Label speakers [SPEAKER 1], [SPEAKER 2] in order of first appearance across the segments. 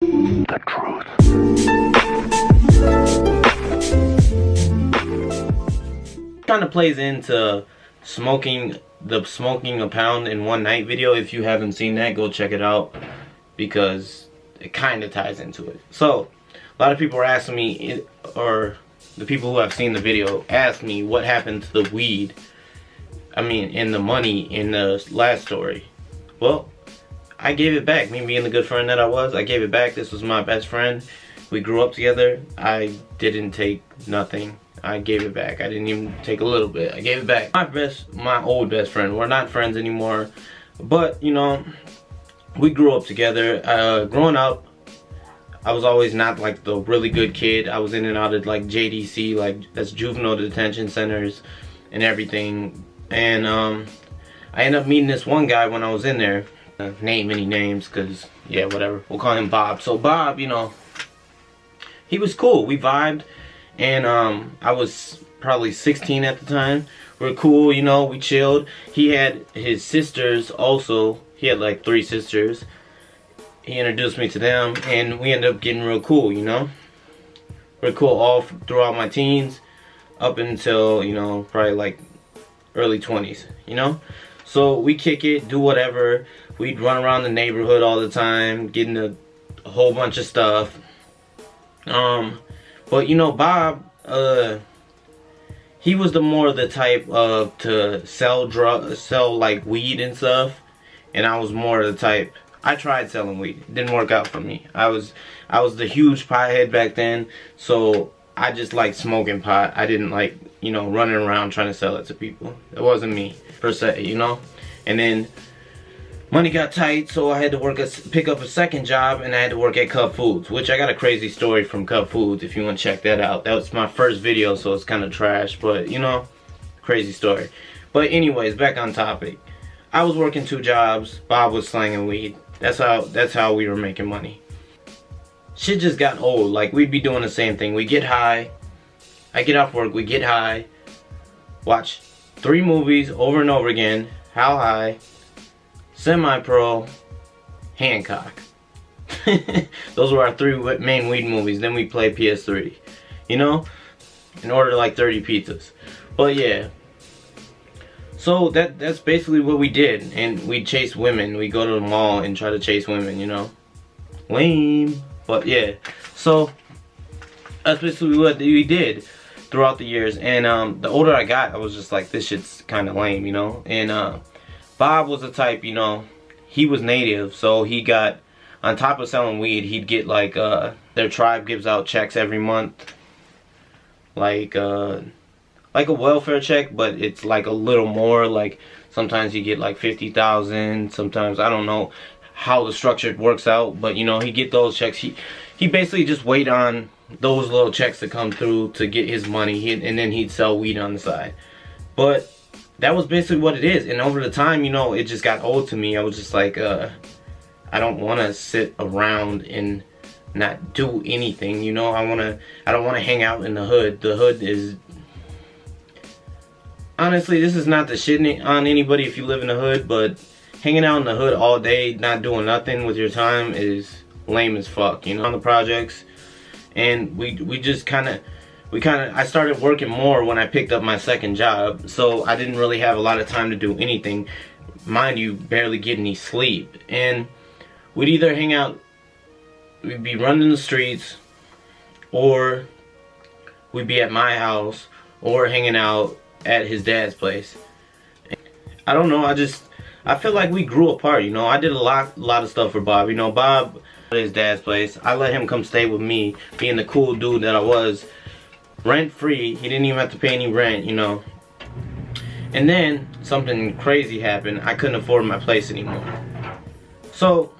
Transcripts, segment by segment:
[SPEAKER 1] The truth.
[SPEAKER 2] Kind of plays into smoking a pound in one night video. If you haven't seen that, go check it out because it kind of ties into it. So a lot of people are asking me, or the people who have seen the video ask me, what happened to the weed, in the money in the last story. Well, I gave it back. Me being the good friend that I was, I gave it back. This was my best friend. We grew up together. I didn't take nothing. I gave it back. I didn't even take a little bit. I gave it back. My old best friend. We're not friends anymore. But, you know, we grew up together. Growing up, I was always not like the really good kid. I was in and out of like JDC, like that's juvenile detention centers and everything. And I ended up meeting this one guy when I was in there. Name any names, because yeah, whatever, we'll call him Bob. So Bob, you know, he was cool. We vibed, and I was probably 16 at the time. We were cool, you know, we chilled. He had his sisters also. He had like 3 sisters. He introduced me to them, and we ended up getting real cool, you know. We're cool all throughout my teens up until, you know, probably like early 20s, you know. So we kick it, do whatever. We'd run around the neighborhood all the time, getting a whole bunch of stuff. But you know, Bob, he was the type of to sell like weed and stuff, and I was more of the type. I tried selling weed, it didn't work out for me. I was the huge pothead back then, so I just liked smoking pot. I didn't like, you know, running around trying to sell it to people. It wasn't me per se, you know. And then money got tight, so I had to pick up a second job, and I had to work at Cub Foods, which I got a crazy story from Cub Foods if you want to check that out. That was my first video, so it's kind of trash, but you know, crazy story. But anyways, back on topic. I was working 2 jobs. Bob was slanging weed. That's how we were making money. Shit just got old. Like, we'd be doing the same thing. We get high. I get off work. We get high. Watch 3 movies over and over again. How High, Semi-Pro, Hancock. Those were our 3 main weed movies. Then we play PS3, you know, and order like 30 pizzas. But yeah, so that's basically what we did. And we chase women. We go to the mall and try to chase women, you know. Lame. But yeah, so that's basically what we did throughout the years. And the older I got, I was just like, this shit's kind of lame, you know. And Bob was the type, you know, he was native, so he got, on top of selling weed, he'd get like, their tribe gives out checks every month, like a welfare check, but it's like a little more. Like sometimes you get like 50,000, sometimes I don't know how the structure works out, but you know, he get those checks. He basically just wait on those little checks to come through to get his money, and then he'd sell weed on the side. But that was basically what it is. And over the time, you know, it just got old to me. I was just like, I don't want to sit around and not do anything, you know. I don't want to hang out in the hood. The hood is, honestly, this is not the shit on anybody if you live in the hood, but hanging out in the hood all day, not doing nothing with your time is lame as fuck, you know, on the projects. And I started working more when I picked up my second job, so I didn't really have a lot of time to do anything. Mind you, barely get any sleep. And we'd either hang out, we'd be running the streets, or we'd be at my house, or hanging out at his dad's place. I don't know, I feel like we grew apart, you know. I did a lot of stuff for Bob, you know. Bob at his dad's place, I let him come stay with me, being the cool dude that I was, rent free. He didn't even have to pay any rent, you know. And then something crazy happened. I couldn't afford my place anymore. So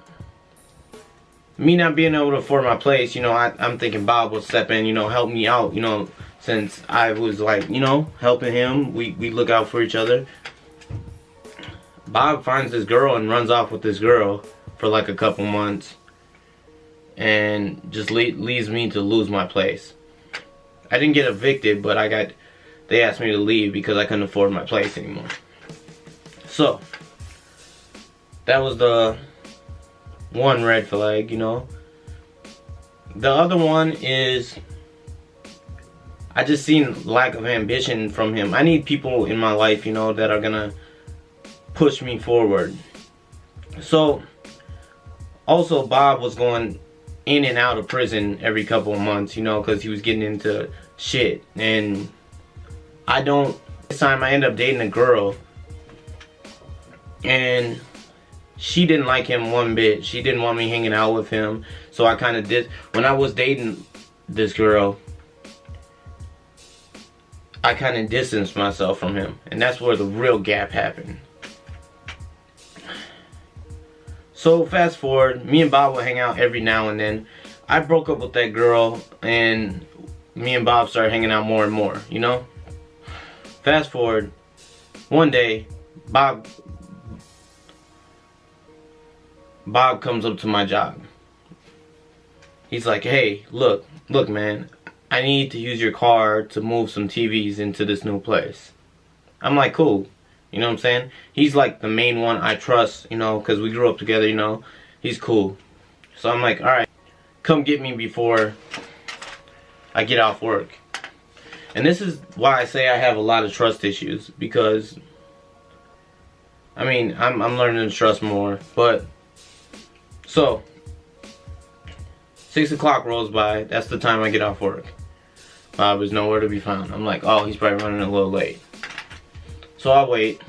[SPEAKER 2] me not being able to afford my place, you know, I'm thinking Bob will step in, you know, help me out, you know, since I was like, you know, helping him. We look out for each other. Bob finds this girl and runs off with this girl for like a couple months, and just leaves me to lose my place. I didn't get evicted, but they asked me to leave because I couldn't afford my place anymore. So that was the one red flag, you know. The other one is, I just seen lack of ambition from him. I need people in my life, you know, that are gonna push me forward. So, also Bob was going in and out of prison every couple of months, you know, because he was getting into shit. And this time I ended up dating a girl, and she didn't like him one bit. She didn't want me hanging out with him. So I kind of did. When I was dating this girl, I kind of distanced myself from him. And that's where the real gap happened. So fast forward, me and Bob would hang out every now and then. I broke up with that girl, and me and Bob started hanging out more and more, you know? Fast forward, one day, Bob comes up to my job. He's like, hey, look man, I need to use your car to move some TVs into this new place. I'm like, cool. You know what I'm saying? He's like the main one I trust, you know, because we grew up together, you know. He's cool. So I'm like, alright, come get me before I get off work. And this is why I say I have a lot of trust issues, because, I mean, I'm learning to trust more. But, so, 6 o'clock rolls by. That's the time I get off work. Bob is nowhere to be found. I'm like, oh, he's probably running a little late. So I wait.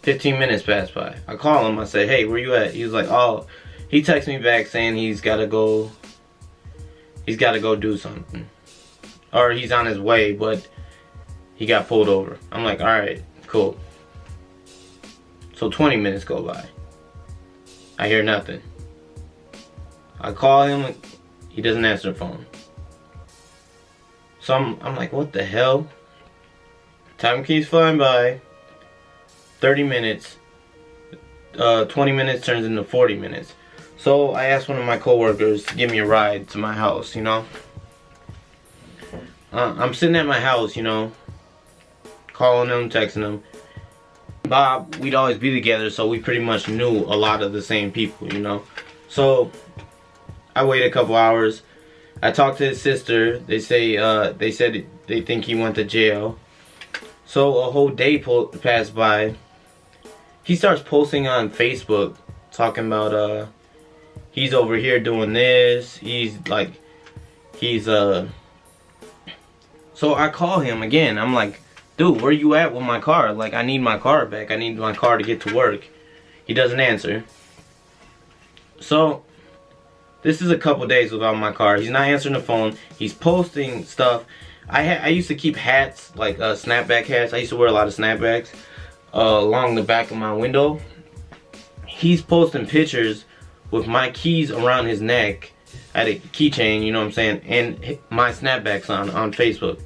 [SPEAKER 2] 15 minutes pass by. I call him. I say, hey, where you at? He was like, oh, he texts me back saying he's gotta go do something. Or he's on his way, but he got pulled over. I'm like, alright, cool. So 20 minutes go by. I hear nothing. I call him, he doesn't answer the phone. So I'm like, what the hell? Time keeps flying by. 30 minutes. 20 minutes turns into 40 minutes. So I asked one of my coworkers to give me a ride to my house, you know. I'm sitting at my house, you know, calling him, texting him. Bob, we'd always be together, so we pretty much knew a lot of the same people, you know. So I wait a couple hours. I talked to his sister. They said they think he went to jail. So a whole day passed by. He starts posting on Facebook talking about he's over here doing this. So I call him again. I'm like, dude, where you at with my car? Like, I need my car back. I need my car to get to work. He doesn't answer. So this is a couple days without my car. He's not answering the phone. He's posting stuff. I used to keep hats, like snapback hats. I used to wear a lot of snapbacks along the back of my window. He's posting pictures with my keys around his neck. I had a keychain, you know what I'm saying, and my snapbacks on Facebook.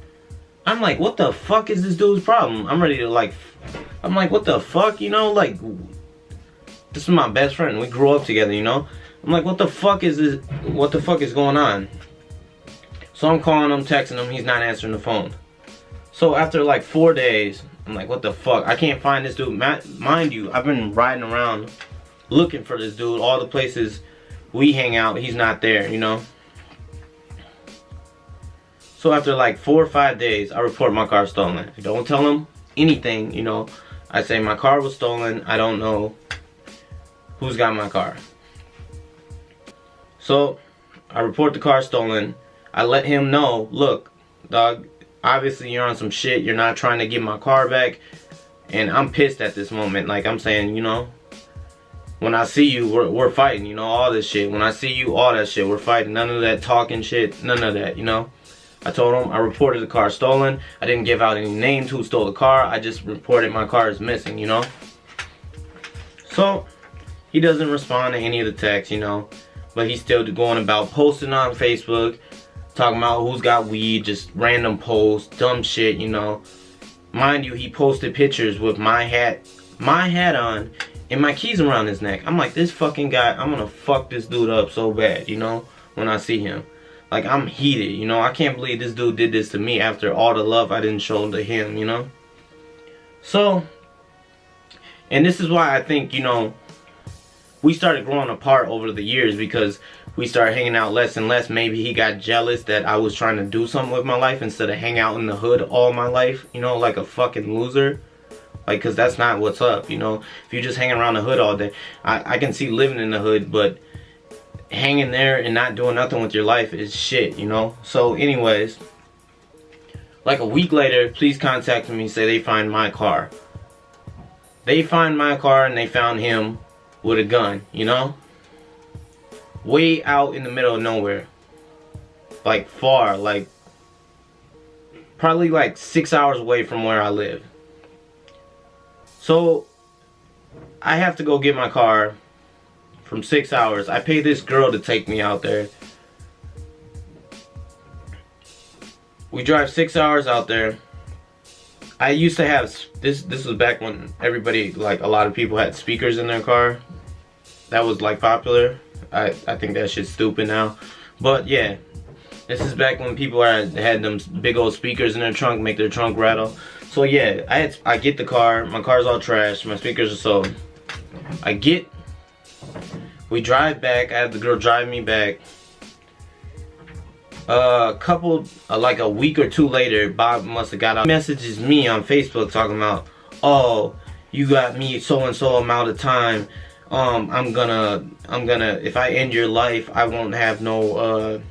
[SPEAKER 2] I'm like, what the fuck is this dude's problem? I'm ready to I'm like, what the fuck, you know, like, this is my best friend. We grew up together, you know. I'm like, what the fuck is this? What the fuck is going on? So I'm calling him, texting him. He's not answering the phone. So after like 4 days, I'm like, what the fuck? I can't find this dude. Mind you, I've been riding around looking for this dude. All the places we hang out, he's not there, you know. So after like 4 or 5 days, I report my car stolen. I don't tell him anything, you know. I say my car was stolen. I don't know who's got my car. So I report the car stolen. I let him know, look, dog, obviously you're on some shit. You're not trying to get my car back. And I'm pissed at this moment. Like, I'm saying, you know, when I see you, we're fighting, you know, all this shit. When I see you, all that shit, we're fighting. None of that talking shit, none of that, you know. I told him I reported the car stolen. I didn't give out any names who stole the car. I just reported my car is missing, you know. So he doesn't respond to any of the texts, you know. But he's still going about posting on Facebook, talking about who's got weed, just random posts, dumb shit, you know. Mind you, he posted pictures with my hat on and my keys around his neck. I'm like, this fucking guy, I'm gonna fuck this dude up so bad, you know, when I see him. Like, I'm heated, you know. I can't believe this dude did this to me after all the love I didn't show to him, you know. So, and this is why I think, you know, we started growing apart over the years, because we started hanging out less and less. Maybe he got jealous that I was trying to do something with my life instead of hang out in the hood all my life, you know, like a fucking loser. Like, cause that's not what's up, you know. If you just hang around the hood all day, I can see living in the hood, but hanging there and not doing nothing with your life is shit, you know. So anyways, like a week later, police contacted me, say they find my car. They find my car and they found him with a gun, you know. Way out in the middle of nowhere. Like far, like probably like 6 hours away from where I live. So I have to go get my car from 6 hours. I pay this girl to take me out there. We drive 6 hours out there. I used to have this was back when everybody, like a lot of people had speakers in their car. That was like popular. I think that shit's stupid now. But yeah, this is back when people had them big old speakers in their trunk, make their trunk rattle. So yeah, I get the car, my car's all trashed, my speakers are sold. We drive back, I have the girl drive me back. Like a week or two later, Bob must have got out, messages me on Facebook talking about, oh, you got me so and so amount of time. I'm gonna, if I end your life, I won't have no,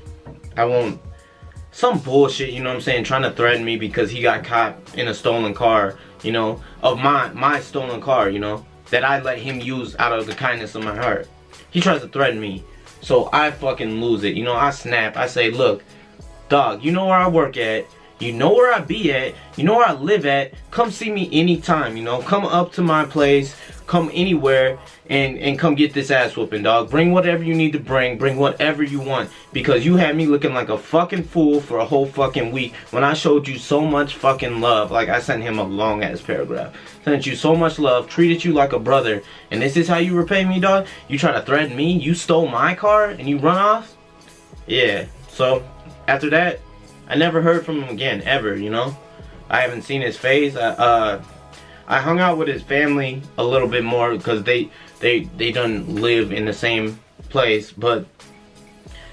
[SPEAKER 2] some bullshit, you know what I'm saying, trying to threaten me because he got caught in a stolen car, you know, of my stolen car, you know, that I let him use out of the kindness of my heart. He tries to threaten me, so I fucking lose it, you know. I snap. I say, look, dog, you know where I work at, you know where I be at, you know where I live at, come see me anytime, you know, come up to my place, come anywhere, and come get this ass whooping, dog. Bring whatever you need to bring whatever you want, because you had me looking like a fucking fool for a whole fucking week when I showed you so much fucking love. Like, I sent him a long ass paragraph, sent you so much love, treated you like a brother, and this is how you repay me, dog? You try to threaten me, you stole my car, and you run off? Yeah. So after that, I never heard from him again, ever, you know. I haven't seen his face. I hung out with his family a little bit more because they don't live in the same place, but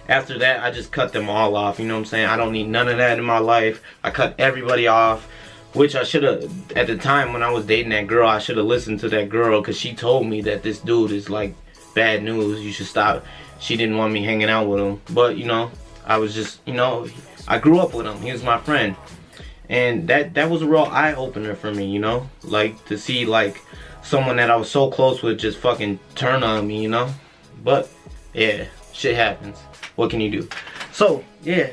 [SPEAKER 2] after that I just cut them all off, you know what I'm saying? I don't need none of that in my life. I cut everybody off, which I should have, at the time when I was dating that girl, I should have listened to that girl, because she told me that this dude is like bad news, you should stop. She didn't want me hanging out with him, but you know, I was just, you know, I grew up with him, he was my friend. And that was a real eye-opener for me, you know? Like, to see, like, someone that I was so close with just fucking turn on me, you know? But, yeah, shit happens. What can you do? So, yeah.